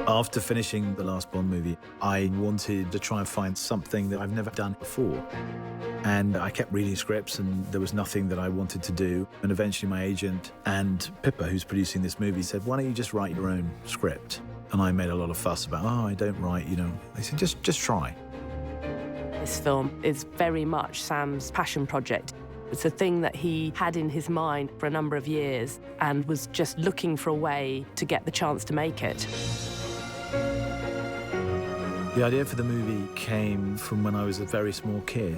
After finishing the last Bond movie, I wanted to try and find something that I've never done before. And I kept reading scripts and there was nothing that I wanted to do. And eventually my agent and Pippa, who's producing this movie, said, why don't you just write your own script? And I made a lot of fuss about, I don't write, They said, just try. This film is very much Sam's passion project. It's a thing that he had in his mind for a number of years and was just looking for a way to get the chance to make it. The idea for the movie came from when I was a very small kid.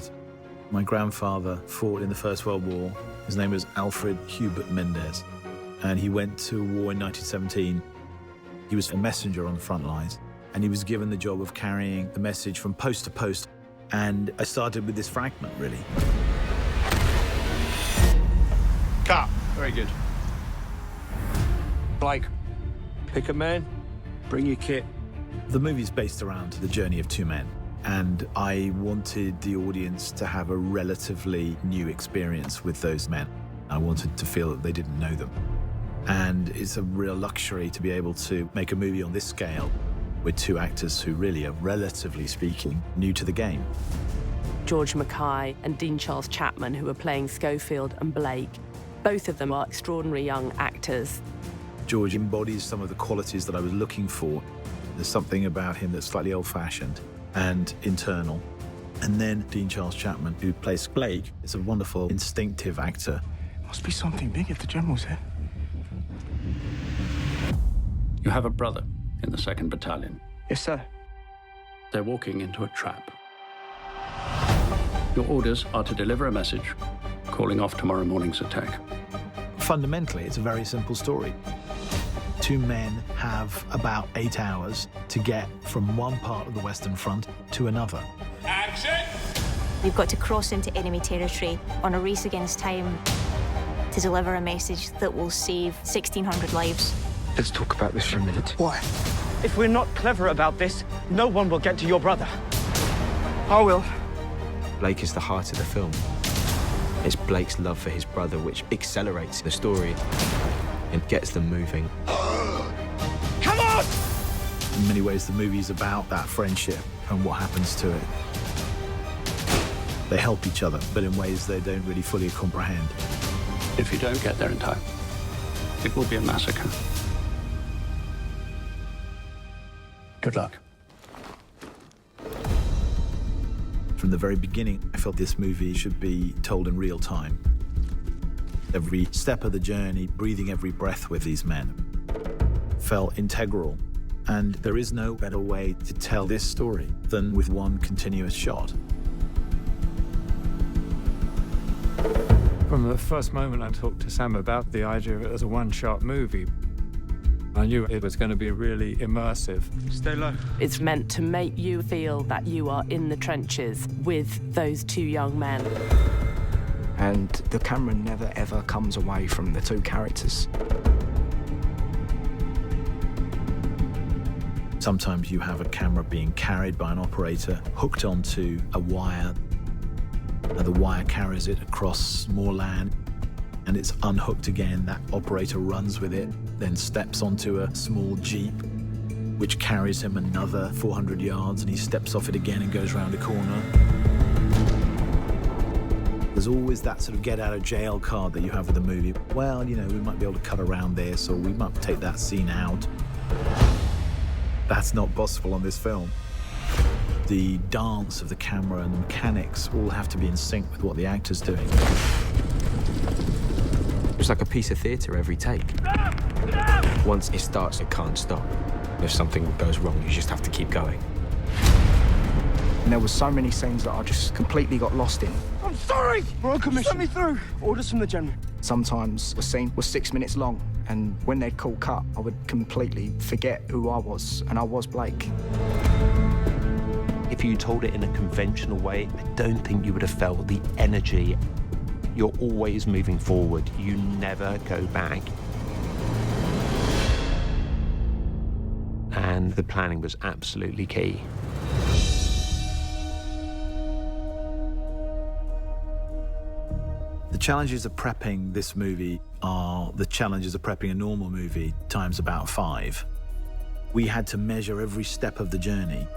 My grandfather fought in the First World War. His name was Alfred Hubert Mendes, and he went to war in 1917. He was a messenger on the front lines, and he was given the job of carrying the message from post to post. And I started with this fragment, really. Cut. Very good. Blake, pick a man, bring your kit. The movie's based around the journey of two men, and I wanted the audience to have a relatively new experience with those men. I wanted to feel that they didn't know them. And it's a real luxury to be able to make a movie on this scale with two actors who really are, relatively speaking, new to the game. George MacKay and Dean-Charles Chapman, who are playing Schofield and Blake, both of them are extraordinary young actors. George embodies some of the qualities that I was looking for. There's something about him that's slightly old-fashioned and internal. And then Dean-Charles Chapman, who plays Blake, is a wonderful, instinctive actor. Must be something big if the General's here. You have a brother in the 2nd Battalion. Yes, sir. They're walking into a trap. Your orders are to deliver a message calling off tomorrow morning's attack. Fundamentally, it's a very simple story. Two men have about 8 hours to get from one part of the Western Front to another. Action! You've got to cross into enemy territory on a race against time to deliver a message that will save 1,600 lives. Let's talk about this for a minute. Why? If we're not clever about this, no one will get to your brother. I will. Blake is the heart of the film. It's Blake's love for his brother which accelerates the story and gets them moving. Come on! In many ways, the movie's about that friendship and what happens to it. They help each other, but in ways they don't really fully comprehend. If you don't get there in time, it will be a massacre. Good luck. From the very beginning, I felt this movie should be told in real time. Every step of the journey, breathing every breath with these men, felt integral. And there is no better way to tell this story than with one continuous shot. From the first moment I talked to Sam about the idea of it as a one-shot movie, I knew it was going to be really immersive. Stay low. It's meant to make you feel that you are in the trenches with those two young men. And the camera never, ever comes away from the two characters. Sometimes you have a camera being carried by an operator, hooked onto a wire, and the wire carries it across more land, and it's unhooked again. That operator runs with it, then steps onto a small Jeep, which carries him another 400 yards, and he steps off it again and goes round a corner. There's always that sort of get-out-of-jail card that you have with the movie. Well, we might be able to cut around this, or we might take that scene out. That's not possible on this film. The dance of the camera and the mechanics all have to be in sync with what the actor's doing. It's like a piece of theatre every take. Once it starts, it can't stop. If something goes wrong, you just have to keep going. And there were so many scenes that I just completely got lost in. I'm sorry! Royal Commission. Send me through! Orders from the General. Sometimes a scene was 6 minutes long, and when they'd call cut, I would completely forget who I was, and I was Blake. If you told it in a conventional way, I don't think you would have felt the energy. You're always moving forward. You never go back. And the planning was absolutely key. The challenges of prepping this movie are the challenges of prepping a normal movie times about 5. We had to measure every step of the journey.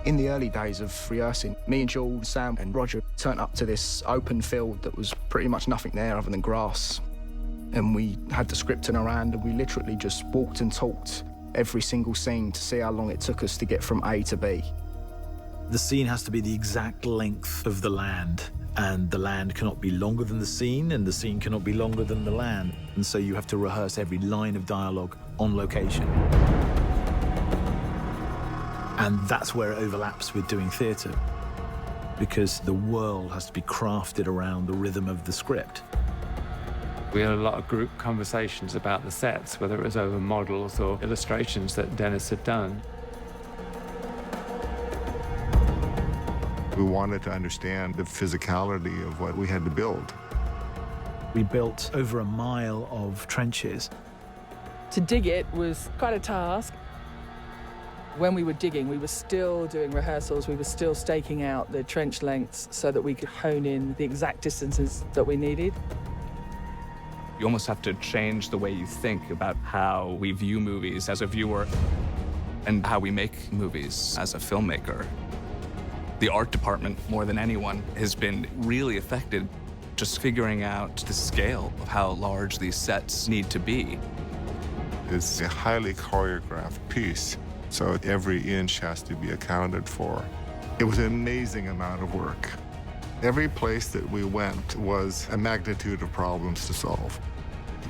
In the early days of rehearsing, me and Jules, Sam and Roger turned up to this open field that was pretty much nothing there other than grass. And we had the script in our hand and we literally just walked and talked every single scene to see how long it took us to get from A to B. The scene has to be the exact length of the land, and the land cannot be longer than the scene, and the scene cannot be longer than the land. And so you have to rehearse every line of dialogue on location. And that's where it overlaps with doing theatre, because the world has to be crafted around the rhythm of the script. We had a lot of group conversations about the sets, whether it was over models or illustrations that Dennis had done. We wanted to understand the physicality of what we had to build. We built over a mile of trenches. To dig it was quite a task. When we were digging, we were still doing rehearsals, we were still staking out the trench lengths so that we could hone in the exact distances that we needed. You almost have to change the way you think about how we view movies as a viewer and how we make movies as a filmmaker. The art department, more than anyone, has been really affected just figuring out the scale of how large these sets need to be. It's a highly choreographed piece, so every inch has to be accounted for. It was an amazing amount of work. Every place that we went was a magnitude of problems to solve.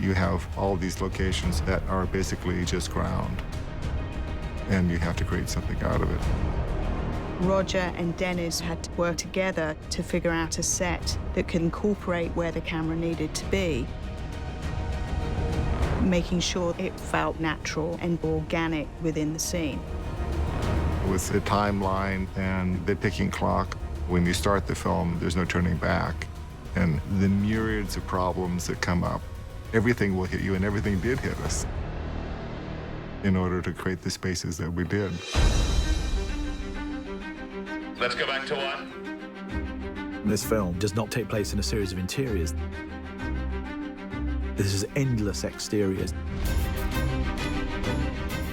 You have all these locations that are basically just ground, and you have to create something out of it. Roger and Dennis had to work together to figure out a set that could incorporate where the camera needed to be, making sure it felt natural and organic within the scene. With the timeline and the ticking clock, when you start the film, there's no turning back. And the myriads of problems that come up, everything will hit you, and everything did hit us in order to create the spaces that we did. Let's go back to one. This film does not take place in a series of interiors. This is endless exteriors.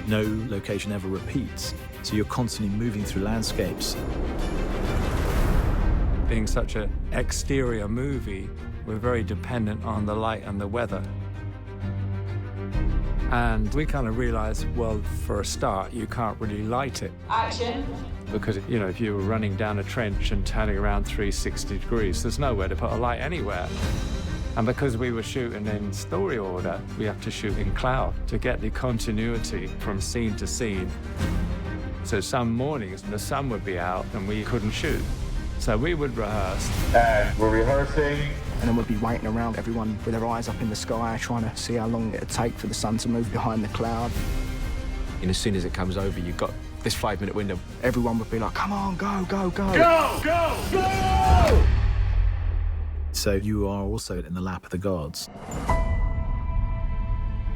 No location ever repeats, so you're constantly moving through landscapes. Being such an exterior movie, we're very dependent on the light and the weather. And we kind of realized, well, for a start, you can't really light it. Action. Because, you know, if you were running down a trench and turning around 360 degrees, there's nowhere to put a light anywhere. And because we were shooting in story order, we have to shoot in cloud to get the continuity from scene to scene. So some mornings, the sun would be out and we couldn't shoot. So we would rehearse. And we're rehearsing. And then we'd be waiting around, everyone with their eyes up in the sky, trying to see how long it'd take for the sun to move behind the cloud. And as soon as it comes over, you've got this 5-minute window. Everyone would be like, come on, go, go, go. Go, go, go! So you are also in the lap of the gods.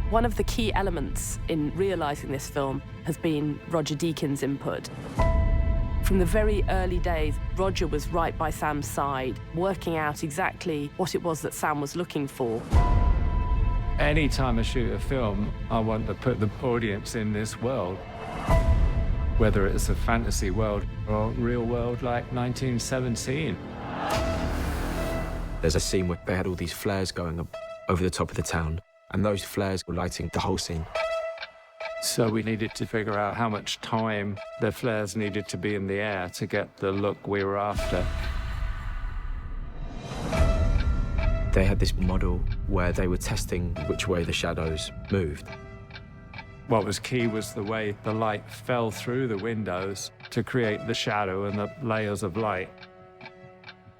One of the key elements in realising this film has been Roger Deakins' input. From the very early days, Roger was right by Sam's side, working out exactly what it was that Sam was looking for. Anytime I shoot a film, I want to put the audience in this world. Whether it's a fantasy world or a real world like 1917. There's a scene where they had all these flares going up over the top of the town, and those flares were lighting the whole scene. So we needed to figure out how much time the flares needed to be in the air to get the look we were after. They had this model where they were testing which way the shadows moved. What was key was the way the light fell through the windows to create the shadow and the layers of light.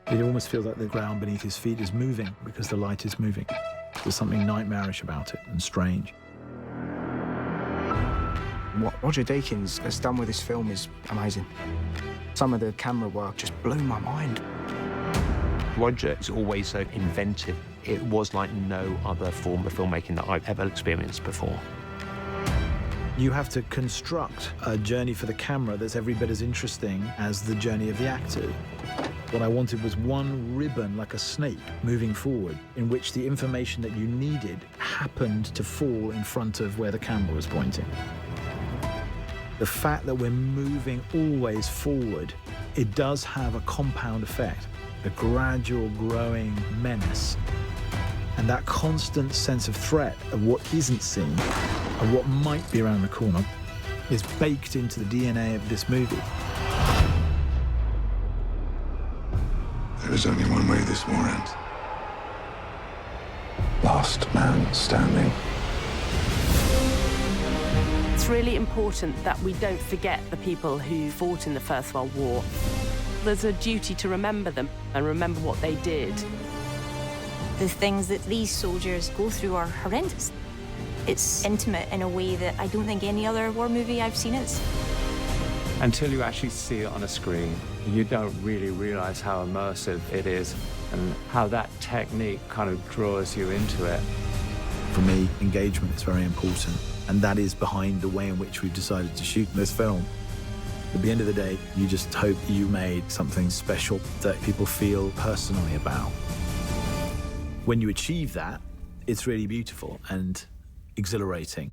It almost feels like the ground beneath his feet is moving because the light is moving. There's something nightmarish about it and strange. What Roger Deakins has done with this film is amazing. Some of the camera work just blew my mind. Roger is always so inventive. It was like no other form of filmmaking that I've ever experienced before. You have to construct a journey for the camera that's every bit as interesting as the journey of the actor. What I wanted was one ribbon, like a snake, moving forward, in which the information that you needed happened to fall in front of where the camera was pointing. The fact that we're moving always forward, it does have a compound effect, a gradual growing menace. And that constant sense of threat of what isn't seen, of what might be around the corner, is baked into the DNA of this movie. There is only one way this war ends. Last man standing. It's really important that we don't forget the people who fought in the First World War. There's a duty to remember them and remember what they did. The things that these soldiers go through are horrendous. It's intimate in a way that I don't think any other war movie I've seen is. Until you actually see it on a screen, you don't really realize how immersive it is and how that technique kind of draws you into it. For me, engagement is very important, and that is behind the way in which we've decided to shoot this film. At the end of the day, you just hope you made something special that people feel personally about. When you achieve that, it's really beautiful and exhilarating.